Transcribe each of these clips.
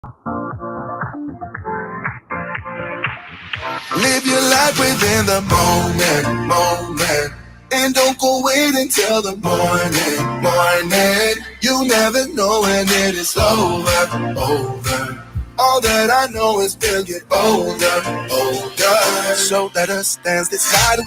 Live your life within the moment. And don't go wait until the morning. You never know when it is over. All that I know is we'll get older. So let us dance this side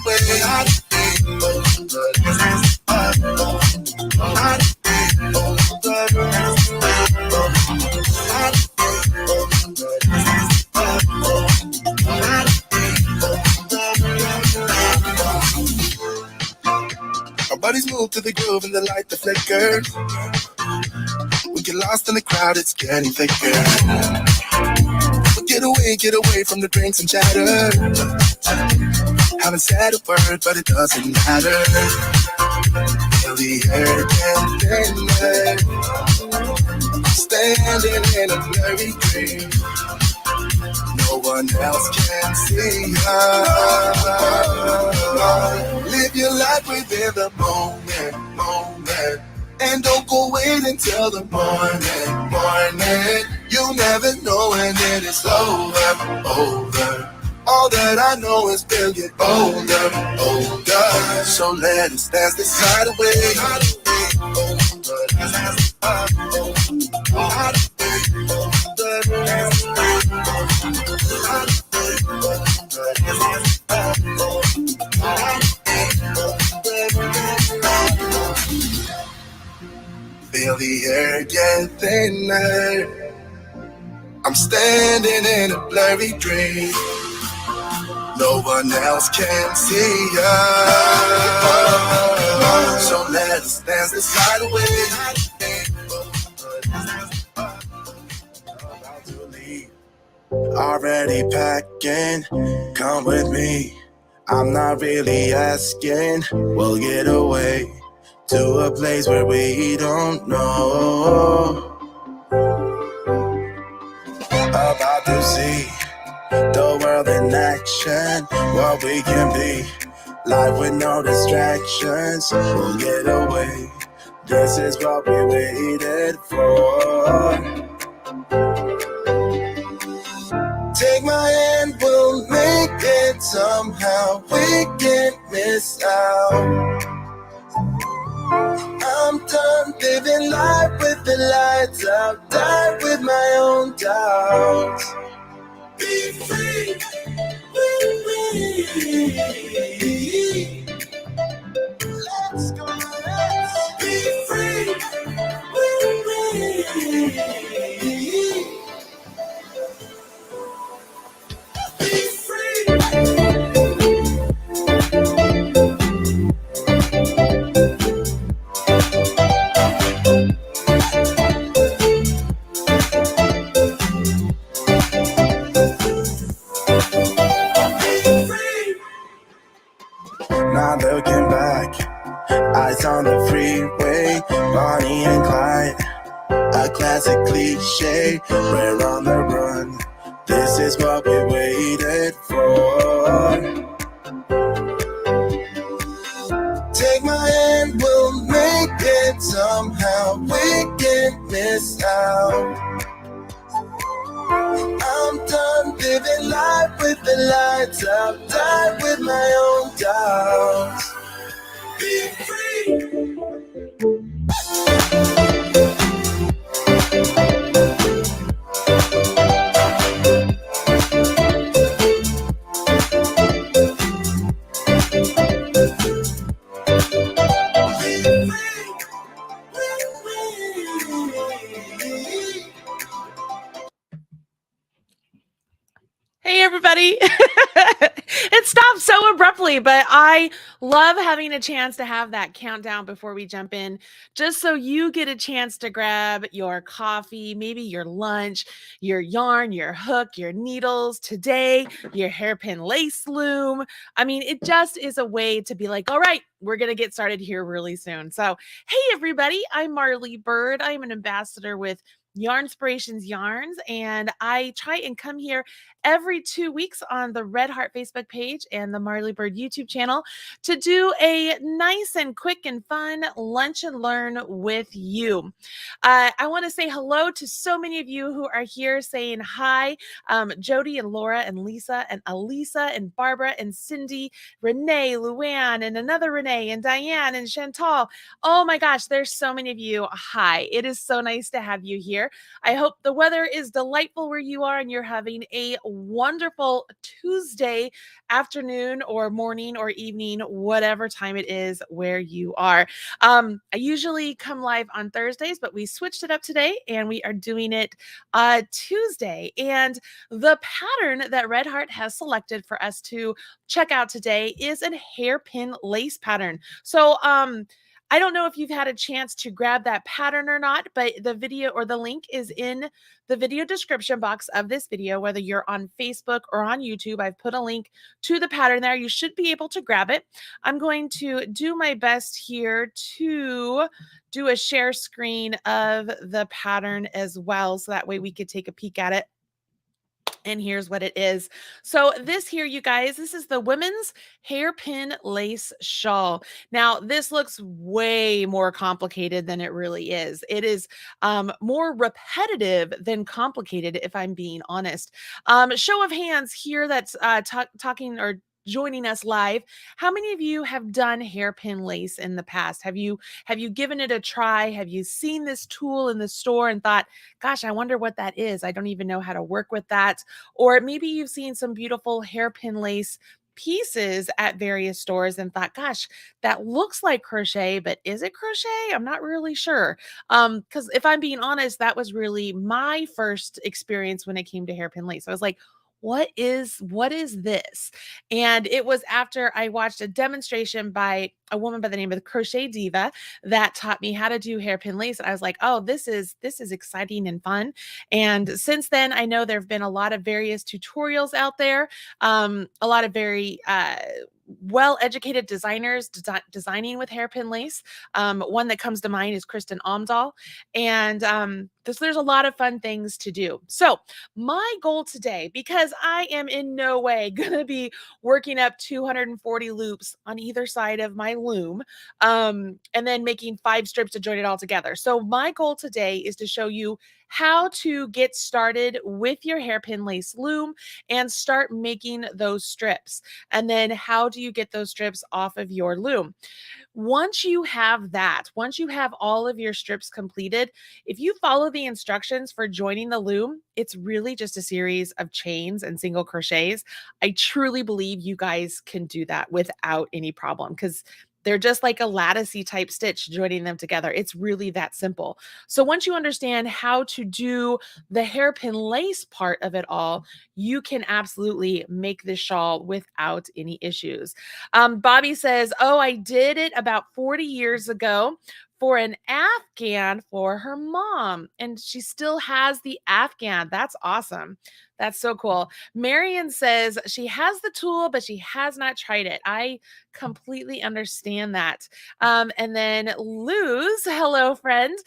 Our bodies move to the groove and the light that flickers. We get lost in the crowd, it's getting thicker. But get away from the drinks and chatter. Haven't said a word, but it doesn't matter. Feel the air getting thinner. Standing in a blurry dream. No one else can see us. Live your life within the moment. And don't go wait until the morning. You never know when it is over. All that I know is we'll get older. So let us dance this night away. Feel the air get thinner. I'm standing in a blurry dream. No one else can see us. So let us dance this night away. Already packing, come with me. I'm not really asking. We'll get away to a place where we don't know. About to see the world in action, what we can be. Life with no distractions, we'll get away. This is what we waited for. Take my hand, we'll make it somehow. We can't miss out. I'm done living life with the lights out. Die with my own doubts. Be free. Let's go. Be free. Not looking back, eyes on the freeway, Bonnie and Clyde, a classic cliche, we're on the run, this is what we waited for. Take my hand, we'll make it somehow, we can't miss out. I'm done living life with the lights out, die with my own doubts. Be free. Hey, everybody. It stopped so abruptly, but I love having a chance to have that countdown before we jump in, just so you get a chance to grab your coffee, maybe your lunch, your yarn, your hook, your needles, today, your hairpin lace loom. I mean, it just is a way to be like, all right, we're going to get started here really soon. So, hey, everybody, I'm MarlyBird. I'm an ambassador with Yarnspirations Yarns, and I try and come here every 2 weeks on the Red Heart Facebook page and the MarlyBird YouTube channel to do a nice and quick and fun lunch and learn with you. I want to say hello to so many of you who are here saying hi. Jody and Laura and Lisa and Elisa and Barbara and Cindy, Renee, Luann, and another Renee, and Diane and Chantal. Oh my gosh, there's so many of you. Hi, it is so nice to have you here. I hope the weather is delightful where you are and you're having a wonderful Tuesday afternoon or morning or evening, whatever time it is where you are. I usually come live on Thursdays, but we switched it up today and we are doing it Tuesday. And the pattern that Red Heart has selected for us to check out today is a hairpin lace pattern. So, I don't know if you've had a chance to grab that pattern or not, but the video or the link is in the video description box of this video, whether you're on Facebook or on YouTube. I've put a link to the pattern there. You should be able to grab it. I'm going to do my best here to do a share screen of the pattern as well, so that way we could take a peek at it. And here's what it is. So this here, you guys, this is the women's hairpin lace shawl. Now, this looks way more complicated than it really is. It is more repetitive than complicated, if I'm being honest. Show of hands here that's talking or joining us live. How many of you have done hairpin lace in the past? Have you given it a try? Have you seen this tool in the store and thought, gosh, I wonder what that is? I don't even know how to work with that. Or maybe you've seen some beautiful hairpin lace pieces at various stores and thought, gosh, that looks like crochet, but is it crochet? I'm not really sure. Because if I'm being honest, that was really my first experience when it came to hairpin lace. I was like, what is this? And it was after I watched a demonstration by a woman by the name of the Crochet Diva that taught me how to do hairpin lace. And I was like, oh, this is exciting and fun. And since then, I know there have been a lot of various tutorials out there, a lot of very well-educated designers designing with hairpin lace. One that comes to mind is Kristen Omdahl. And there's a lot of fun things to do. So my goal today, because I am in no way going to be working up 240 loops on either side of my loom, and then making 5 strips to join it all together. So my goal today is to show you how to get started with your hairpin lace loom and start making those strips. And then how do you get those strips off of your loom? Once you have that, once you have all of your strips completed, if you follow the instructions for joining the loom, it's really just a series of chains and single crochets. I truly believe you guys can do that without any problem, because they're just like a latticey type stitch joining them together. It's really that simple. So once you understand how to do the hairpin lace part of it all, you can absolutely make this shawl without any issues. Bobby says, oh, I did it about 40 years ago for an Afghan for her mom, and she still has the Afghan. That's awesome. That's so cool. Marion says she has the tool, but she has not tried it. I completely understand that. And then Luz, hello, friend.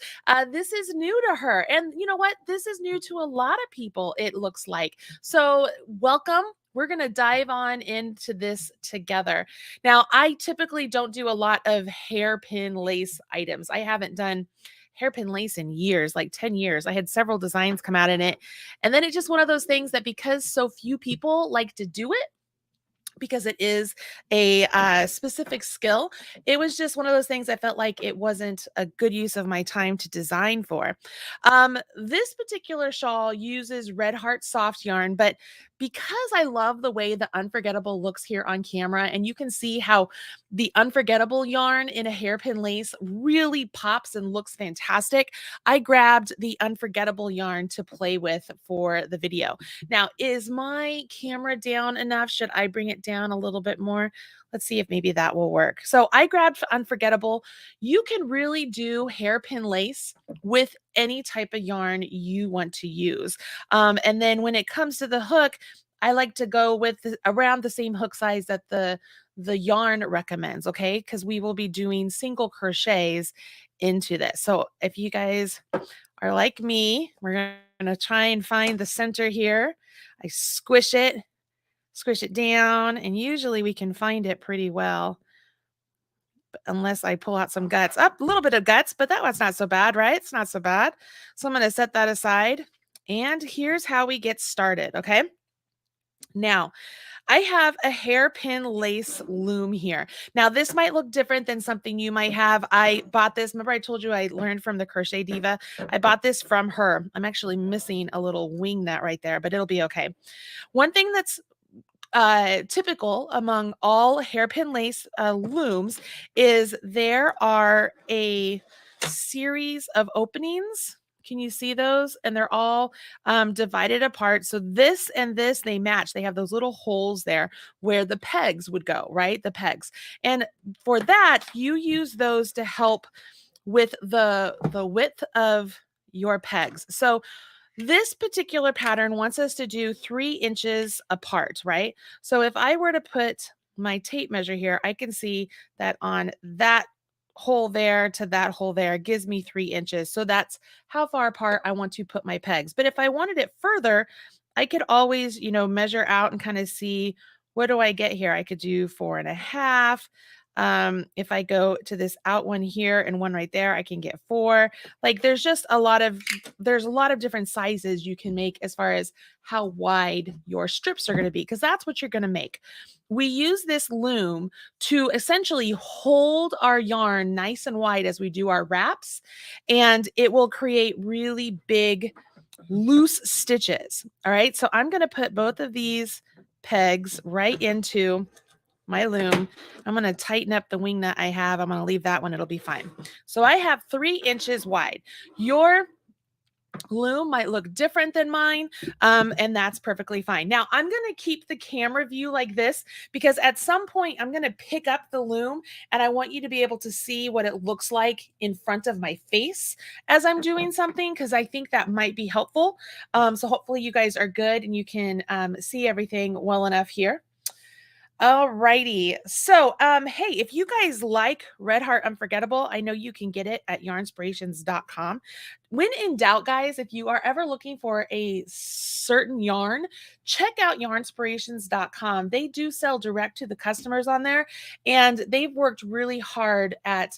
This is new to her. And you know what? This is new to a lot of people, it looks like. So welcome. We're going to dive on into this together. Now, I typically don't do a lot of hairpin lace items. I haven't done hairpin lace in years, like 10 years. I had several designs come out in it. And then it's just one of those things that because so few people like to do it, because it is a specific skill, it was just one of those things I felt like it wasn't a good use of my time to design for. This particular shawl uses Red Heart soft yarn, but because I love the way the Unforgettable looks here on camera, and you can see how the Unforgettable yarn in a hairpin lace really pops and looks fantastic, I grabbed the Unforgettable yarn to play with for the video. Now, is my camera down enough? Should I bring it down a little bit more? Let's see if maybe that will work. So I grabbed Unforgettable. You can really do hairpin lace with any type of yarn you want to use. And then when it comes to the hook, I like to go with around the same hook size that the the yarn recommends, okay? Because we will be doing single crochets into this. So if you guys are like me, we're going to try and find the center here. I squish it down, and usually we can find it pretty well, unless I pull out some guts. Up a little bit of guts, but that one's not so bad, right? It's not so bad. So I'm going to set that aside. And here's how we get started, okay? Now, I have a hairpin lace loom here. Now, this might look different than something you might have. I bought this. Remember, I told you I learned from the Crochet Diva. I bought this from her. I'm actually missing a little wing nut right there, but it'll be okay. One thing that's typical among all hairpin lace looms is there are a series of openings. Can you see those? And they're all divided apart. So this and this, they match. They have those little holes there where the pegs would go, right? The pegs. And for that, you use those to help with the width of your pegs. So this particular pattern wants us to do 3 inches apart, right? So if I were to put my tape measure here, I can see that on that hole there to that hole there gives me 3 inches. So that's how far apart I want to put my pegs. But if I wanted it further, I could always, measure out and kind of see, what do I get here? I could do 4.5. If I go to this out one here and one right there, I can get 4. Like there's a lot of different sizes you can make as far as how wide your strips are going to be, because that's what you're going to make. We use this loom to essentially hold our yarn nice and wide as we do our wraps, and it will create really big loose stitches. All right, so I'm going to put both of these pegs right into my loom. I'm going to tighten up the wing nut I have. I'm going to leave that one. It'll be fine. So I have 3 inches wide. Your loom might look different than mine, and that's perfectly fine. Now, I'm going to keep the camera view like this because at some point I'm going to pick up the loom and I want you to be able to see what it looks like in front of my face as I'm doing something, because I think that might be helpful. So hopefully you guys are good and you can see everything well enough here. All righty. So, hey, if you guys like Red Heart Unforgettable, I know you can get it at yarnspirations.com. When in doubt, guys, if you are ever looking for a certain yarn, check out yarnspirations.com. They do sell direct to the customers on there, and they've worked really hard at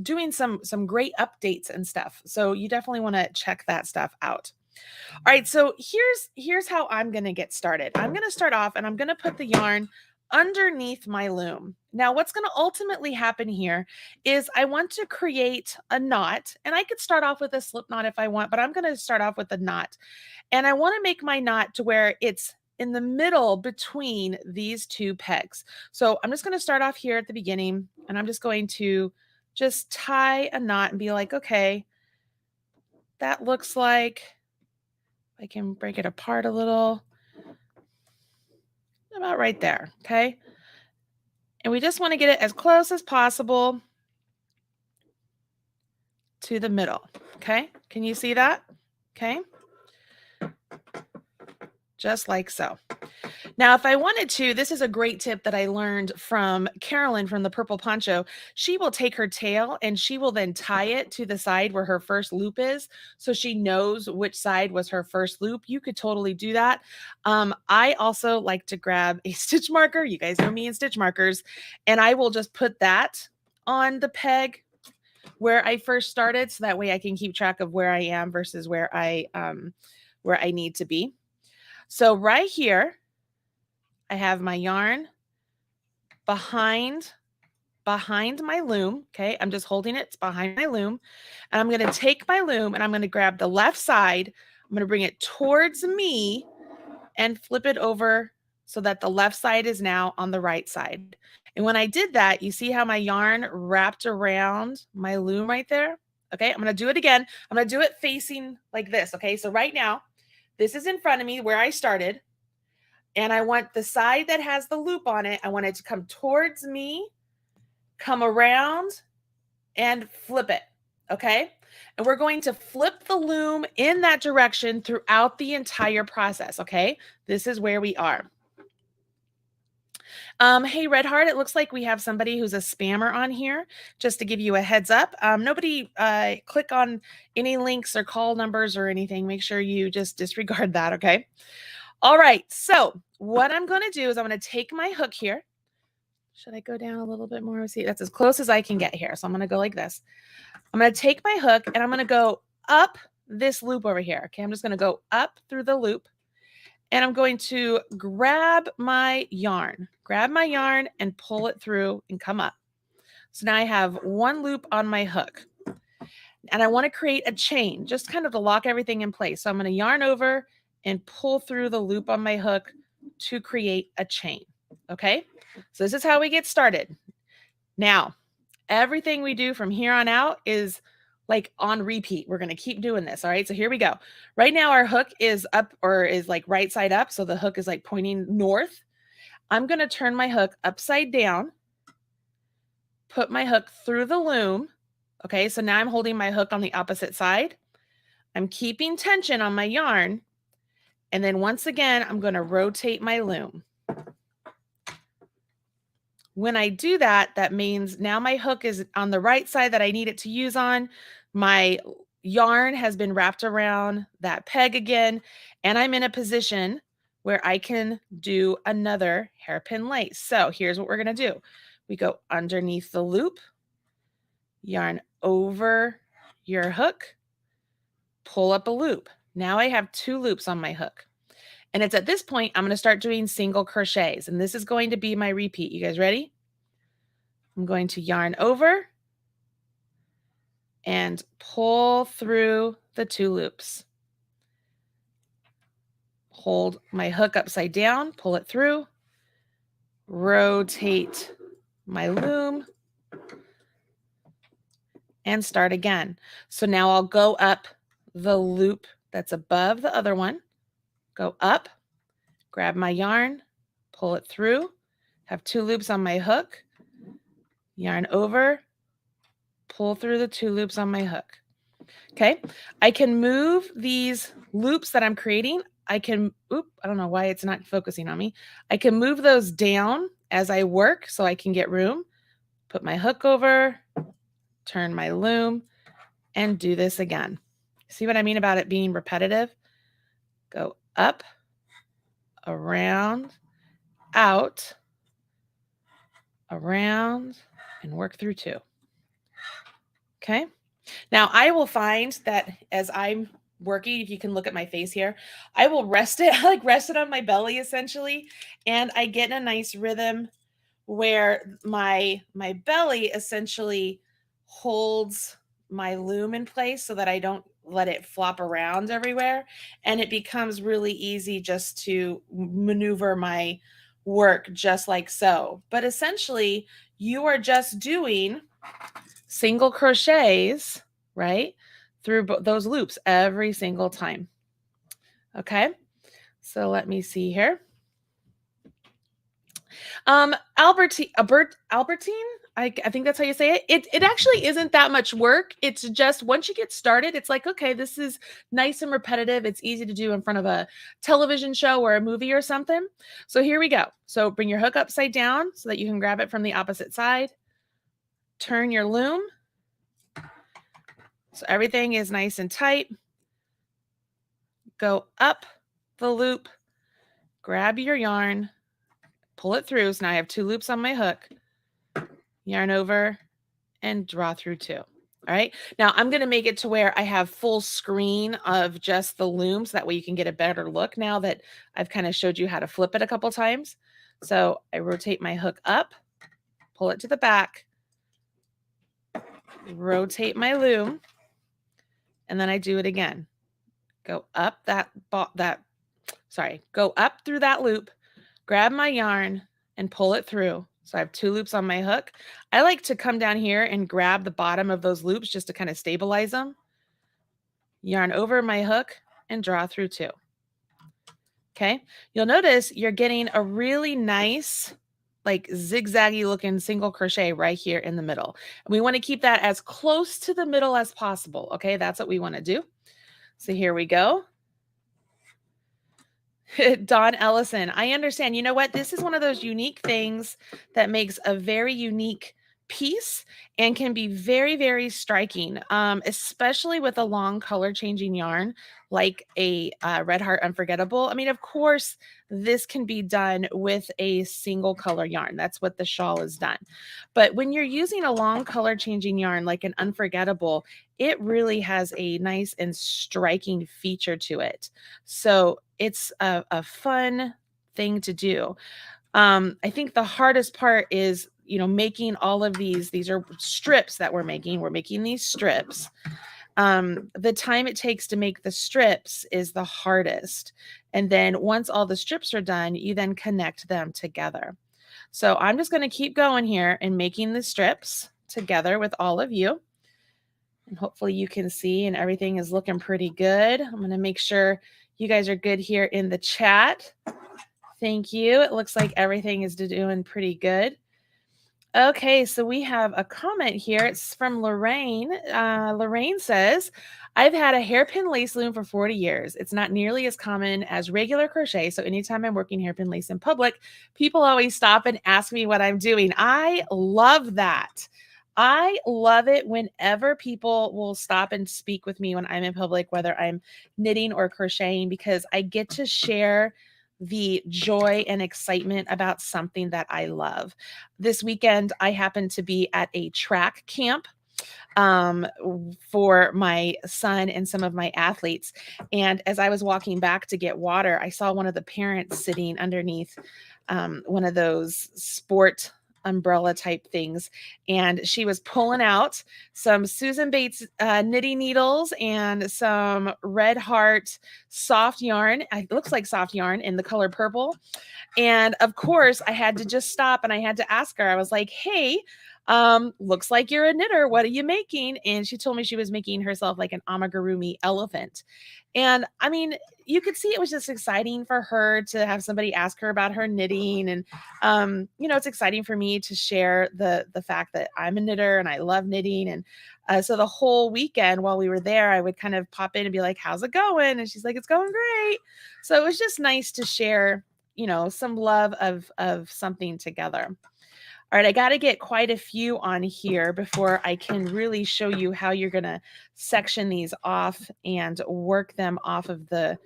doing some great updates and stuff. So you definitely want to check that stuff out. All right, so here's how I'm going to get started. I'm going to start off and I'm going to put the yarn underneath my loom. Now, what's going to ultimately happen here is I want to create a knot, and I could start off with a slip knot if I want, but I'm going to start off with a knot. And I want to make my knot to where it's in the middle between these 2 pegs. So I'm just going to start off here at the beginning, and I'm just going to just tie a knot and be like, okay, that looks like, I can break it apart a little, about right there, okay? And we just want to get it as close as possible to the middle, okay? Can you see that? Okay. Just like so. Now, if I wanted to, this is a great tip that I learned from Carolyn from the Purple Poncho. She will take her tail and she will then tie it to the side where her first loop is, so she knows which side was her first loop. You could totally do that. I also like to grab a stitch marker. You guys know me and stitch markers, and I will just put that on the peg where I first started, so that way I can keep track of where I am versus where I need to be. So right here, I have my yarn behind my loom. Okay, I'm just holding it. It's behind my loom. And I'm going to take my loom and I'm going to grab the left side. I'm going to bring it towards me and flip it over so that the left side is now on the right side. And when I did that, you see how my yarn wrapped around my loom right there? Okay, I'm going to do it again. I'm going to do it facing like this. Okay, so right now, this is in front of me where I started. And I want the side that has the loop on it, I want it to come towards me, come around, and flip it, okay? And we're going to flip the loom in that direction throughout the entire process, okay? This is where we are. Hey, Red Heart, it looks like we have somebody who's a spammer on here. Just to give you a heads up, nobody click on any links or call numbers or anything. Make sure you just disregard that, okay? All right, so what I'm going to do is I'm going to take my hook here. Should I go down a little bit more? See, that's as close as I can get here. So I'm going to go like this. I'm going to take my hook and I'm going to go up this loop over here. Okay, I'm just going to go up through the loop. And I'm going to grab my yarn and pull it through and come up. So now I have one loop on my hook. And I want to create a chain, just kind of to lock everything in place. So I'm going to yarn over and pull through the loop on my hook to create a chain. Okay, so this is how we get started. Now, everything we do from here on out is like on repeat. We're going to keep doing this. All right. So here we go. Right now our hook is up, or is like right side up. So the hook is like pointing north. I'm going to turn my hook upside down, put my hook through the loom. Okay. So now I'm holding my hook on the opposite side. I'm keeping tension on my yarn. And then once again, I'm going to rotate my loom. When I do that, that means now my hook is on the right side that I need it to use on. My yarn has been wrapped around that peg again, and I'm in a position where I can do another hairpin lace. So here's what we're going to do. We go underneath the loop, yarn over your hook, pull up a loop. Now I have 2 loops on my hook. And it's at this point, I'm going to start doing single crochets. And this is going to be my repeat. You guys ready? I'm going to yarn over and pull through the 2 loops. Hold my hook upside down, pull it through, rotate my loom, and start again. So now I'll go up the loop that's above the other one, go up, grab my yarn, pull it through, have 2 loops on my hook, yarn over, pull through the 2 loops on my hook. Okay, I can move these loops that I'm creating. I don't know why it's not focusing on me. I can move those down as I work so I can get room. Put my hook over, turn my loom, and do this again. See what I mean about it being repetitive? Go up, around, out, around, and work through 2. Okay. Now I will find that as I'm working, if you can look at my face here, I will rest it, I like rest it on my belly essentially. And I get in a nice rhythm where my belly essentially holds my loom in place so that I don't let it flop around everywhere. And it becomes really easy just to maneuver my work just like so. But essentially you are just doing single crochets, right, through those loops every single time. Okay, so let me see here. Albertine, I think that's how you say it. It actually isn't that much work. It's just once you get started, it's like, okay, this is nice and repetitive. It's easy to do in front of a television show or a movie or something. So here we go. So bring your hook upside down so that you can grab it from the opposite side. Turn your loom. So everything is nice and tight. Go up the loop, grab your yarn, pull it through. So now I have 2 loops on my hook, yarn over, and draw through 2. All right. Now I'm going to make it to where I have full screen of just the loom so that way you can get a better look now that I've kind of showed you how to flip it a couple times. So I rotate my hook up, pull it to the back, rotate my loom, and then I do it again. Go up go up through that loop, grab my yarn and pull it through. So I have 2 loops on my hook. I like to come down here and grab the bottom of those loops just to kind of stabilize them. Yarn over my hook and draw through 2. Okay. You'll notice you're getting a really nice, like zigzaggy looking single crochet right here in the middle. And we want to keep that as close to the middle as possible. Okay. That's what we want to do. So here we go. Don Ellison, I understand. You know what? This is one of those unique things that makes a very unique piece and can be very, very striking, especially with a long color changing yarn like a Red Heart Unforgettable. I mean, of course, this can be done with a single color yarn. That's what the shawl is done. But when you're using a long color changing yarn like an Unforgettable, it really has a nice and striking feature to it. So it's a fun thing to do. I think the hardest part is, making all of these are strips that we're making. We're making these strips. The time it takes to make the strips is the hardest. And then once all the strips are done, you then connect them together. So I'm just going to keep going here and making the strips together with all of you. And hopefully you can see and everything is looking pretty good. I'm going to make sure you guys are good here in the chat. Thank you. It looks like everything is doing pretty good. Okay, so we have a comment here. It's from Lorraine. Lorraine says, I've had a hairpin lace loom for 40 years. It's not nearly as common as regular crochet. So anytime I'm working hairpin lace in public, people always stop and ask me what I'm doing. I love that. I love it whenever people will stop and speak with me when I'm in public, whether I'm knitting or crocheting, because I get to share the joy and excitement about something that I love. This weekend, I happened to be at a track camp for my son and some of my athletes. And as I was walking back to get water, I saw one of the parents sitting underneath one of those sport umbrella type things, and she was pulling out some Susan Bates knitting needles and some Red Heart soft yarn. It looks like soft yarn in the color purple. And of course, I had to just stop and I had to ask her. I was like, hey, looks like you're a knitter. What are you making? And she told me she was making herself like an amigurumi elephant. And I mean, you could see it was just exciting for her to have somebody ask her about her knitting. And, it's exciting for me to share the fact that I'm a knitter and I love knitting. And so the whole weekend while we were there, I would kind of pop in and be like, how's it going? And she's like, it's going great. So it was just nice to share, some love of something together. All right, I got to get quite a few on here before I can really show you how you're going to section these off and work them off of the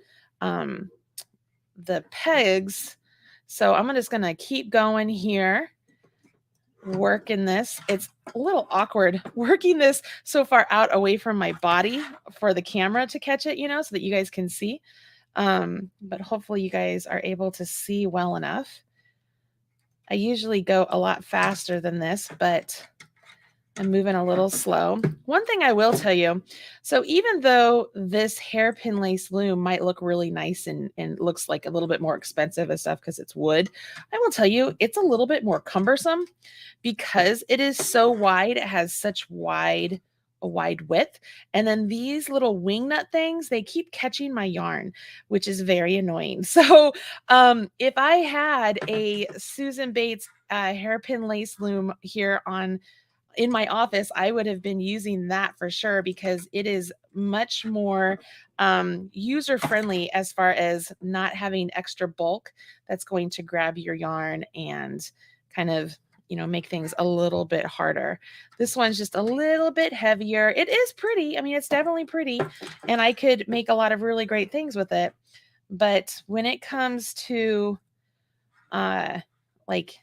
pegs. So I'm just going to keep going here, working this. It's a little awkward working this so far out away from my body for the camera to catch it, so that you guys can see. But hopefully you guys are able to see well enough. I usually go a lot faster than this, but I'm moving a little slow. One thing I will tell you, so even though this hairpin lace loom might look really nice and looks like a little bit more expensive and stuff because it's wood, I will tell you it's a little bit more cumbersome because it is so wide. It has such a wide width. And then these little wing nut things, they keep catching my yarn, which is very annoying. So if I had a Susan Bates hairpin lace loom here in my office, I would have been using that for sure because it is much more user friendly as far as not having extra bulk that's going to grab your yarn and kind of make things a little bit harder. This one's just a little bit heavier. It is pretty. I mean, it's definitely pretty, and I could make a lot of really great things with it. But when it comes to like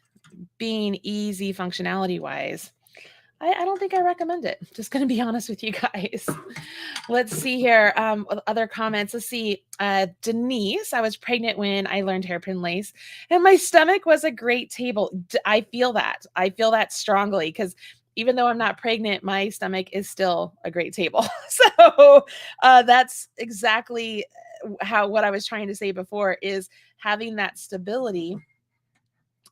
being easy functionality wise, I don't think I recommend it. Just going to be honest with you guys. Let's see here. Other comments. Let's see. Denise, I was pregnant when I learned hairpin lace and my stomach was a great table. I feel that. I feel that strongly because even though I'm not pregnant, my stomach is still a great table. So that's exactly what I was trying to say before is having that stability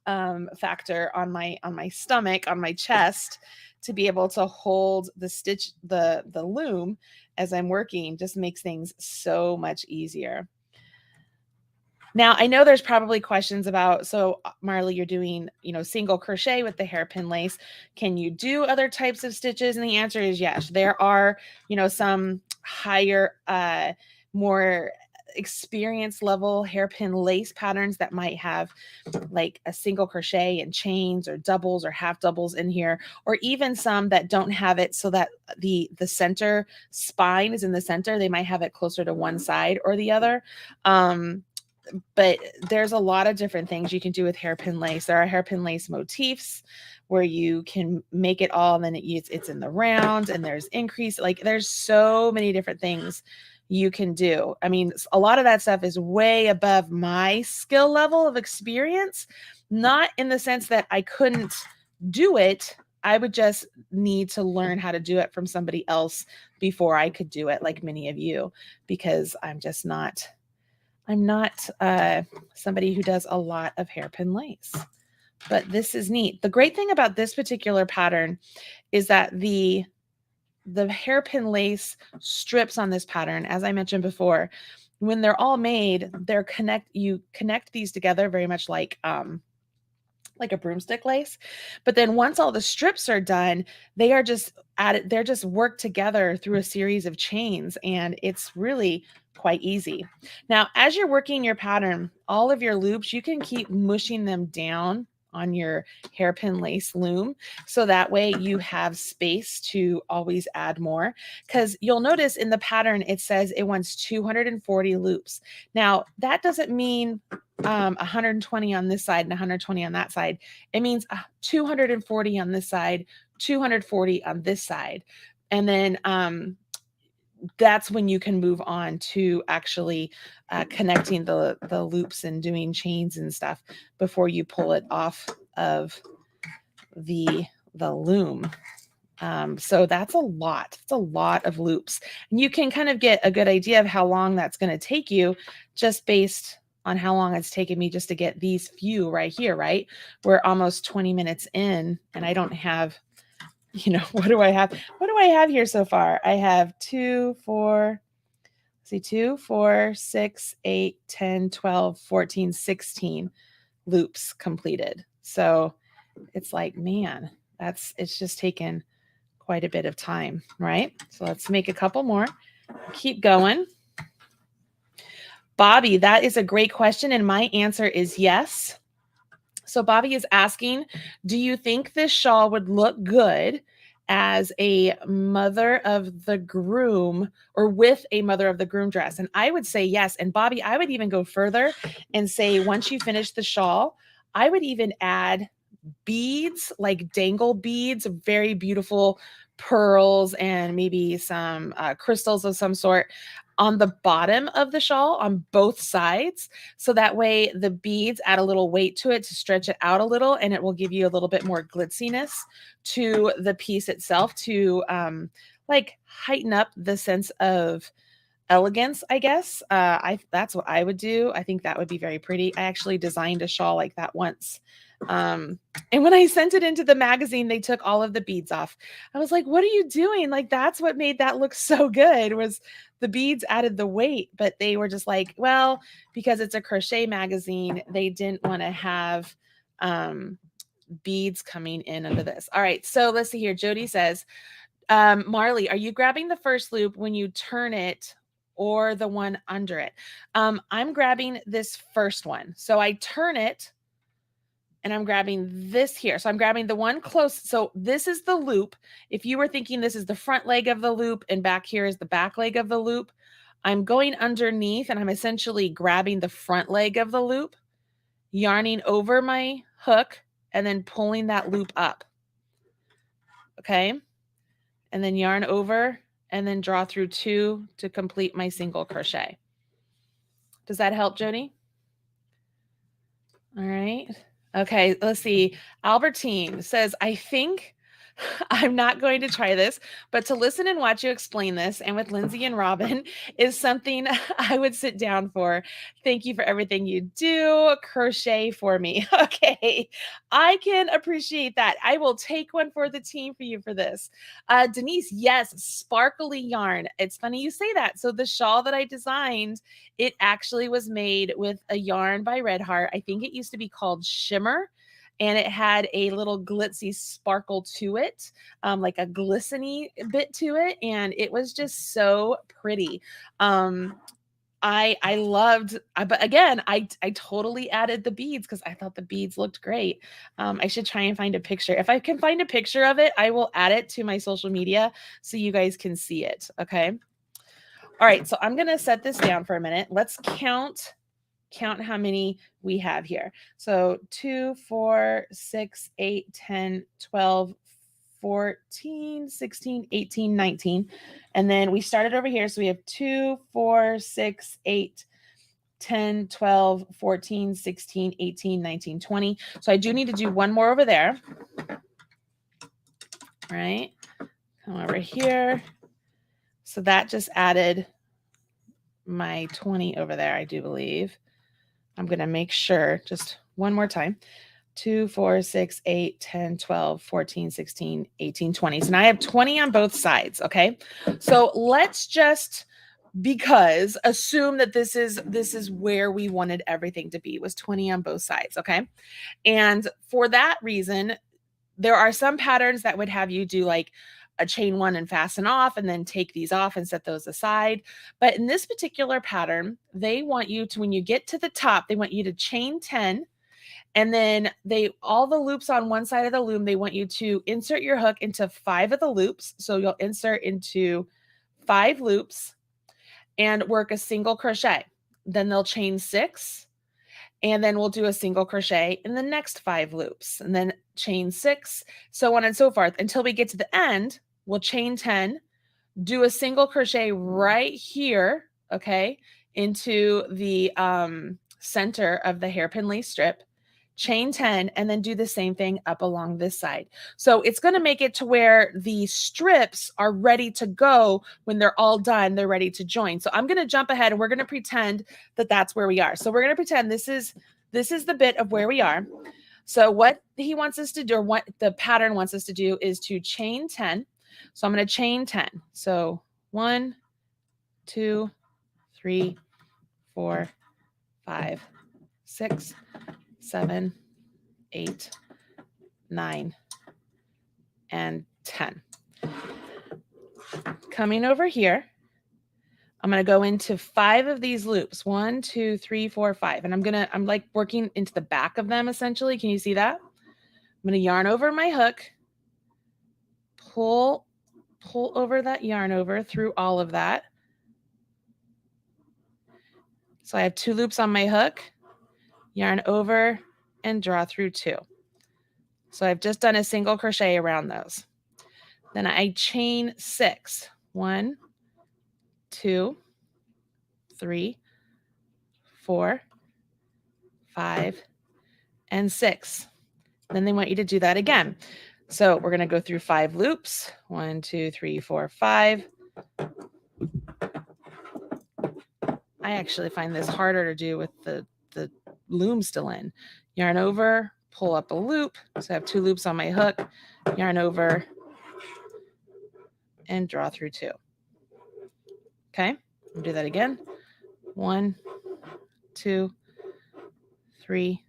factor on my stomach, on my chest, to be able to hold the loom as I'm working just makes things so much easier. Now, I know there's probably questions about, so Marley, you're doing, single crochet with the hairpin lace. Can you do other types of stitches? And the answer is yes. There are, some higher, more experience level hairpin lace patterns that might have like a single crochet and chains or doubles or half doubles in here, or even some that don't have it so that the center spine is in the center. They might have it closer to one side or the other. But there's a lot of different things you can do with hairpin lace. There are hairpin lace motifs where you can make it all and then it's in the round, and there's increase. Like there's so many different things you can do. I mean, a lot of that stuff is way above my skill level of experience, not in the sense that I couldn't do it. I would just need to learn how to do it from somebody else before I could do it, like many of you, because I'm not somebody who does a lot of hairpin lace. But this is neat. The great thing about this particular pattern is that the hairpin lace strips on this pattern, as I mentioned before, when they're all made, you connect these together very much like a broomstick lace. But then once all the strips are done, they are just added, they're just worked together through a series of chains, and it's really quite easy. Now, as you're working your pattern, all of your loops, you can keep mushing them down on your hairpin lace loom, so that way you have space to always add more, because you'll notice in the pattern it says it wants 240 loops. Now that doesn't mean 120 on this side and 120 on that side. It means 240 on this side, 240 on this side, and then that's when you can move on to actually connecting the loops and doing chains and stuff before you pull it off of the loom. So that's a lot. It's a lot of loops. And you can kind of get a good idea of how long that's going to take you just based on how long it's taken me just to get these few right here, right? We're almost 20 minutes in, and I don't have, what do I have? What do I have here so far? I have 2, 4, 6, 8, 10, 12, 14, 16 loops completed. So it's like, man, it's just taken quite a bit of time, right? So let's make a couple more. Keep going. Bobby, that is a great question, and my answer is yes. So Bobby is asking, do you think this shawl would look good as a mother of the groom or with a mother of the groom dress? And I would say yes. And Bobby, I would even go further and say, once you finish the shawl, I would even add beads, like dangle beads, very beautiful pearls and maybe some crystals of some sort on the bottom of the shawl on both sides. So that way the beads add a little weight to it to stretch it out a little, and it will give you a little bit more glitziness to the piece itself to like heighten up the sense of elegance, I guess. That's what I would do. I think that would be very pretty. I actually designed a shawl like that once. And when I sent it into the magazine, they took all of the beads off. I was like, what are you doing? Like, that's what made that look so good, was the beads added the weight, but they were just like, well, because it's a crochet magazine, they didn't want to have beads coming in under this. All right. So let's see here. Jody says, Marley, are you grabbing the first loop when you turn it or the one under it? I'm grabbing this first one. So I turn it and I'm grabbing this here. So I'm grabbing the one close. So this is the loop. If you were thinking this is the front leg of the loop and back here is the back leg of the loop, I'm going underneath and I'm essentially grabbing the front leg of the loop, yarning over my hook, and then pulling that loop up. Okay. And then yarn over and then draw through 2 to complete my single crochet. Does that help, Jody? All right. Okay, let's see. Albertine says, I think I'm not going to try this, but to listen and watch you explain this, and with Lindsay and Robin, is something I would sit down for. Thank you for everything you do. Crochet for me. Okay, I can appreciate that. I will take one for the team for you for this. Denise, yes, sparkly yarn. It's funny you say that. So the shawl that I designed, it actually was made with a yarn by Red Heart. I think it used to be called Shimmer. And it had a little glitzy sparkle to it, like a glistening bit to it. And it was just so pretty. I loved, but again, I totally added the beads because I thought the beads looked great. I should try and find a picture. If I can find a picture of it, I will add it to my social media so you guys can see it. Okay. All right. So I'm going to set this down for a minute. Let's count how many we have here. So 2, 4, 6, 8, 10, 12, 14, 16, 18, 19. And then we started over here. So we have 2, 4, 6, 8, 10, 12, 14, 16, 18, 19, 20. So I do need to do one more over there. All right. Come over here. So that just added my 20 over there, I do believe. I'm going to make sure just one more time. 2, 4, 6, 8, 10, 12, 14, 16, 18, 20. So now I have 20 on both sides. Okay. So let's just, because assume that this is where we wanted everything to be, was 20 on both sides. Okay. And for that reason, there are some patterns that would have you do like a chain 1 and fasten off and then take these off and set those aside. But in this particular pattern, they want you to, when you get to the top, they want you to chain 10. And then all the loops on one side of the loom, they want you to insert your hook into 5 of the loops. So you'll insert into 5 loops and work a single crochet. Then they'll chain 6. And then we'll do a single crochet in the next 5 loops and then chain 6, so on and so forth until we get to the end. We'll chain 10, do a single crochet right here, okay, into the center of the hairpin lace strip, chain 10, and then do the same thing up along this side. So it's going to make it to where the strips are ready to go. When they're all done, they're ready to join. So I'm going to jump ahead and we're going to pretend that that's where we are. So we're going to pretend this is the bit of where we are. So what he wants us to do, or what the pattern wants us to do, is to chain 10. So I'm going to chain 10. So 1, 2, 3, 4, 5, 6, 7, 8, 9, and 10. Coming over here, I'm going to go into 5 of these loops. 1, 2, 3, 4, 5. And I'm like working into the back of them essentially. Can you see that? I'm going to yarn over my hook, pull over that yarn over through all of that. So I have 2 loops on my hook, yarn over and draw through 2. So I've just done a single crochet around those. Then I chain 6. 1, 2, 3, 4, 5, and 6. Then they want you to do that again. So we're going to go through 5 loops. 1, 2, 3, 4, 5. I actually find this harder to do with the loom still in. Yarn over, pull up a loop. So I have 2 loops on my hook, yarn over, and draw through 2. Okay, I'll do that again. 1, 2, 3,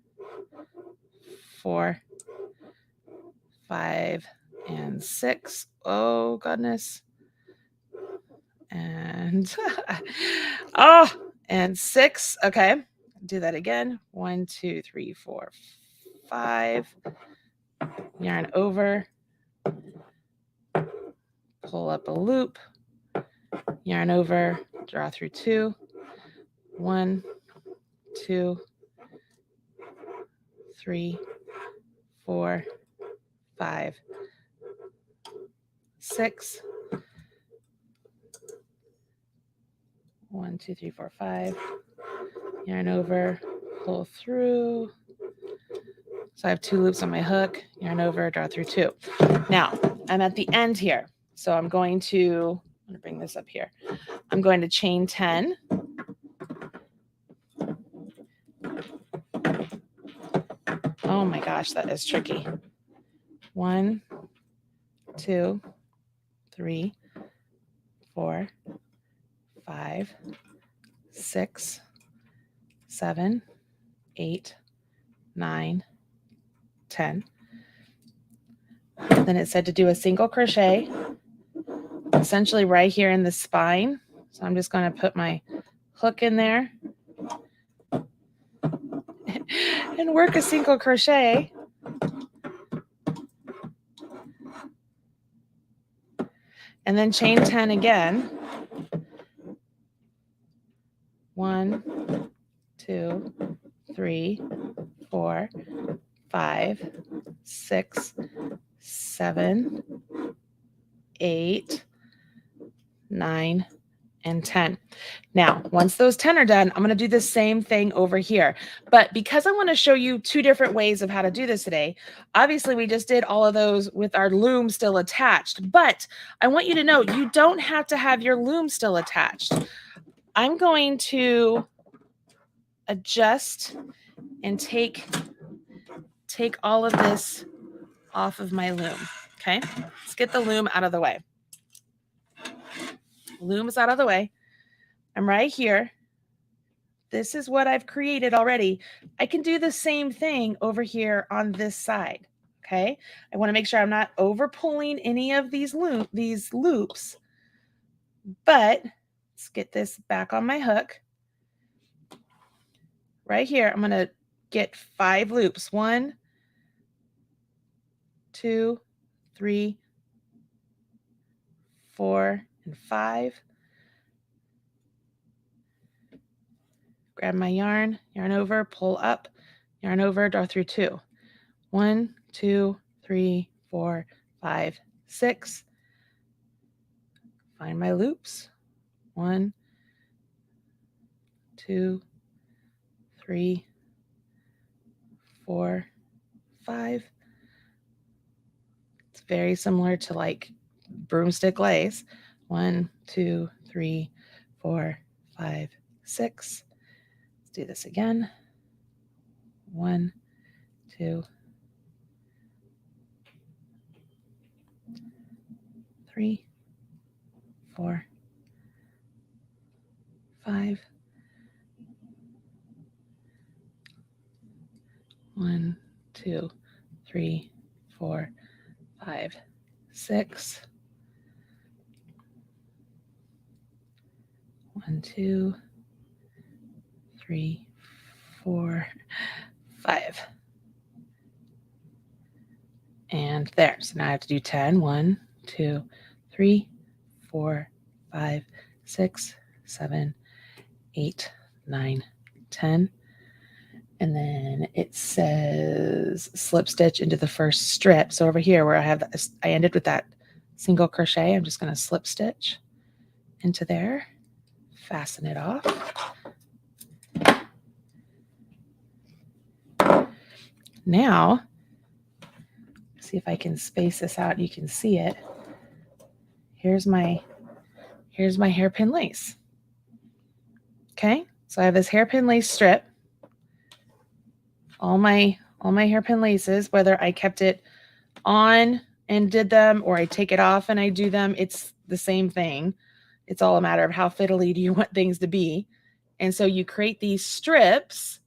4, 5, and 6. Oh, goodness. And, and 6. Okay, do that again. 1, 2, 3, 4, 5. Yarn over, pull up a loop, yarn over, draw through 2. 1, 2, 3, 4, 5, 6. 1, 2, 3, 4, 5. Yarn over, pull through. So I have 2 loops on my hook, yarn over, draw through 2. Now I'm at the end here. So I'm going to bring this up here. I'm going to chain 10. Oh my gosh, that is tricky. 1, 2, 3, 4, 5, 6, 7, 8, 9, 10. Then it said to do a single crochet essentially right here in the spine. So I'm just going to put my hook in there and work a single crochet. And then chain 10 again. 1, 2, 3, 4, 5, 6, 7, 8, 9, and 10. Now, once those 10 are done, I'm going to do the same thing over here. But because I want to show you 2 different ways of how to do this today, obviously we just did all of those with our loom still attached. But I want you to know you don't have to have your loom still attached. I'm going to adjust and take all of this off of my loom. Okay, let's get the loom out of the way. Loom is out of the way. I'm right here. This is what I've created already. I can do the same thing over here on this side. Okay, I want to make sure I'm not over pulling any of these loops. But let's get this back on my hook. Right here, I'm going to get 5 loops. 1, 2, 3, 4, and 5. Grab my yarn over, pull up, yarn over, draw through 2. 1, 2, 3, 4, 5, 6. Find my loops. 1, 2, 3, 4, 5. It's very similar to like broomstick lace. 1, 2, 3, 4, 5, 6. Let's do this again. 1, 2, 3, 4, 5. 1, 2, 3, 4, 5, 6. 1, 2, 3, 4, 5. And there. So now I have to do 10. 1, 2, 3, 4, 5, 6, 7, 8, 9, 10. And then it says slip stitch into the first strip. So over here where I ended with that single crochet, I'm just going to slip stitch into there, fasten it off. Now, see if I can space this out. You can see it. Here's my hairpin lace. Okay, so I have this hairpin lace strip. All my hairpin laces, whether I kept it on and did them or I take it off and I do them, it's the same thing. It's all a matter of how fiddly do you want things to be. And so you create these strips,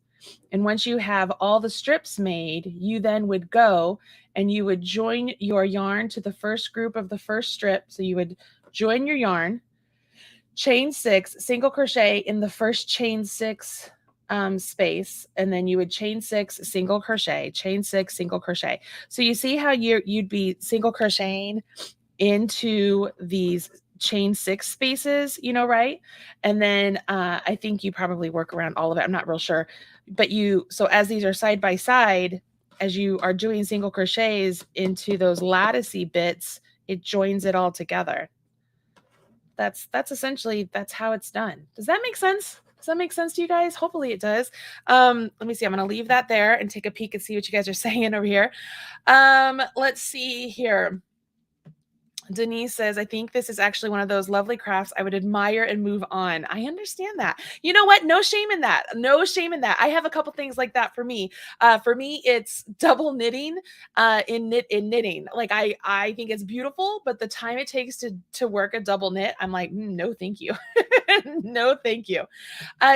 and once you have all the strips made, you then would go and you would join your yarn to the first group of the first strip. So you would join your yarn, chain 6, single crochet in the first chain 6 space, and then you would chain 6, single crochet, chain 6, single crochet. So you see how you'd be single crocheting into these chain 6 spaces, right? And then I think you probably work around all of it. I'm not real sure, but so as these are side by side, as you are doing single crochets into those latticey bits, it joins it all together. That's essentially, that's how it's done. Does that make sense? Does that make sense to you guys? Hopefully it does. Let me see. I'm going to leave that there and take a peek and see what you guys are saying over here. Let's see here. Denise says, I think this is actually one of those lovely crafts I would admire and move on. I understand that. You know what? No shame in that. No shame in that. I have a couple things like that for me. For me, it's double knitting in knitting. Like I think it's beautiful, but the time it takes to work a double knit, I'm like, no, thank you. No, thank you.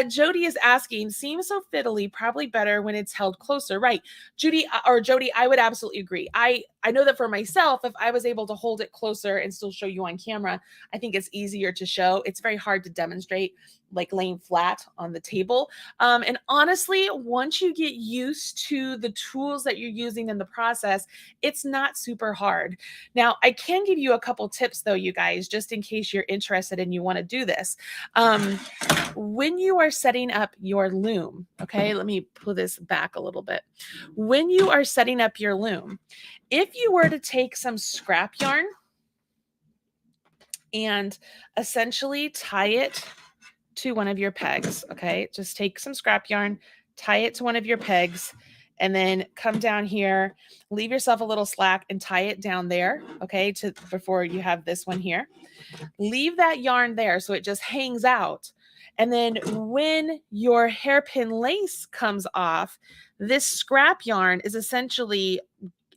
Jody is asking, seems so fiddly, probably better when it's held closer. Right. Jody, I would absolutely agree. I know that for myself, if I was able to hold it closer closer and still show you on camera, I think it's easier to show. It's very hard to demonstrate like laying flat on the table. And honestly, once you get used to the tools that you're using in the process, it's not super hard. Now, I can give you a couple tips though, you guys, just in case you're interested and you want to do this. When you are setting up your loom, okay, let me pull this back a little bit. When you are setting up your loom, if you were to take some scrap yarn and essentially tie it to one of your pegs, okay? Just take some scrap yarn, tie it to one of your pegs, and then come down here, leave yourself a little slack and tie it down there, okay, to before you have this one here. Leave that yarn there so it just hangs out. And then when your hairpin lace comes off, this scrap yarn is essentially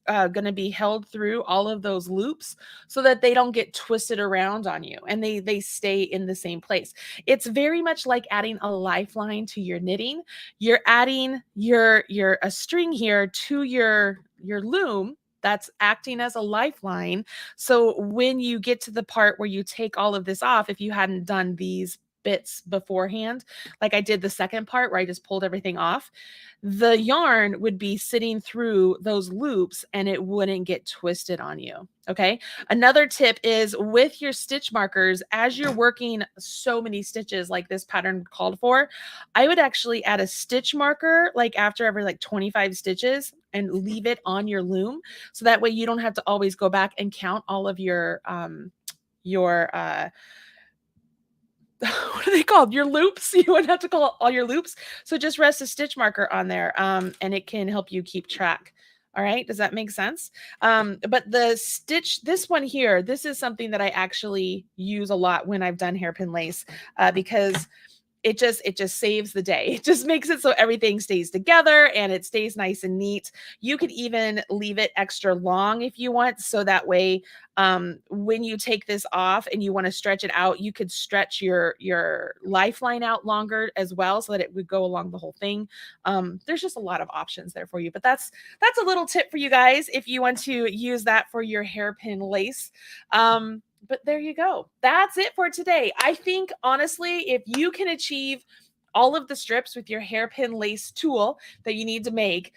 going to be held through all of those loops so that they don't get twisted around on you and they stay in the same place. It's very much like adding a lifeline to your knitting. You're adding a string here to your loom that's acting as a lifeline. So when you get to the part where you take all of this off, if you hadn't done these bits beforehand, like I did the second part where I just pulled everything off, the yarn would be sitting through those loops and it wouldn't get twisted on you. Okay. Another tip is with your stitch markers, as you're working so many stitches like this pattern called for, I would actually add a stitch marker like after every like 25 stitches and leave it on your loom. So that way you don't have to always go back and count all of your what are they called? Your loops. You wouldn't have to call all your loops. So just rest a stitch marker on there and it can help you keep track. All right. Does that make sense? But the stitch, this one here, this is something that I actually use a lot when I've done hairpin lace because it just saves the day. It just makes it so everything stays together and it stays nice and neat. You could even leave it extra long if you want. So that way, when you take this off and you want to stretch it out, you could stretch your lifeline out longer as well so that it would go along the whole thing. There's just a lot of options there for you, but that's a little tip for you guys if you want to use that for your hairpin lace. But there you go. That's it for today. I think, honestly, if you can achieve all of the strips with your hairpin lace tool that you need to make,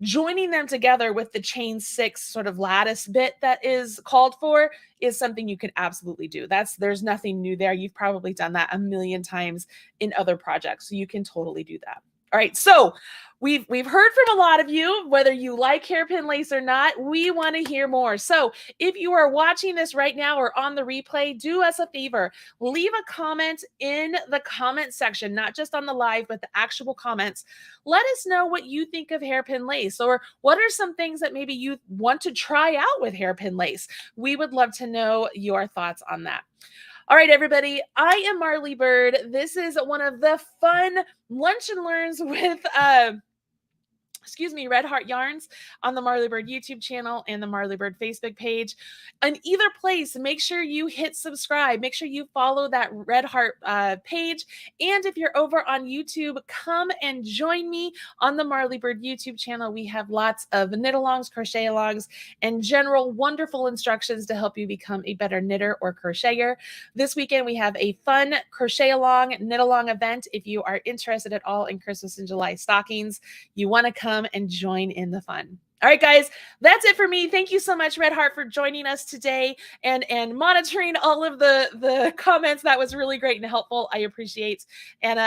joining them together with the chain 6 sort of lattice bit that is called for is something you can absolutely do. There's nothing new there. You've probably done that a million times in other projects, so you can totally do that. All right, so we've heard from a lot of you, whether you like hairpin lace or not. We want to hear more. So if you are watching this right now or on the replay, do us a favor. Leave a comment in the comment section, not just on the live, but the actual comments. Let us know what you think of hairpin lace, or what are some things that maybe you want to try out with hairpin lace. We would love to know your thoughts on that. All right, everybody, I am MarlyBird. This is one of the fun lunch and learns with Red Heart Yarns on the MarlyBird YouTube channel and the MarlyBird Facebook page. On either place, make sure you hit subscribe. Make sure you follow that Red Heart page. And if you're over on YouTube, come and join me on the MarlyBird YouTube channel. We have lots of knit-alongs, crochet-alongs, and general wonderful instructions to help you become a better knitter or crocheter. This weekend, we have a fun crochet-along, knit-along event. If you are interested at all in Christmas and July stockings, you want to come and join in the fun. All right, guys, that's it for me. Thank you so much, Red Heart, for joining us today and monitoring all of the comments. That was really great and helpful. I appreciate. And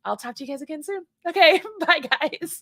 I'll talk to you guys again soon. Okay, bye, guys.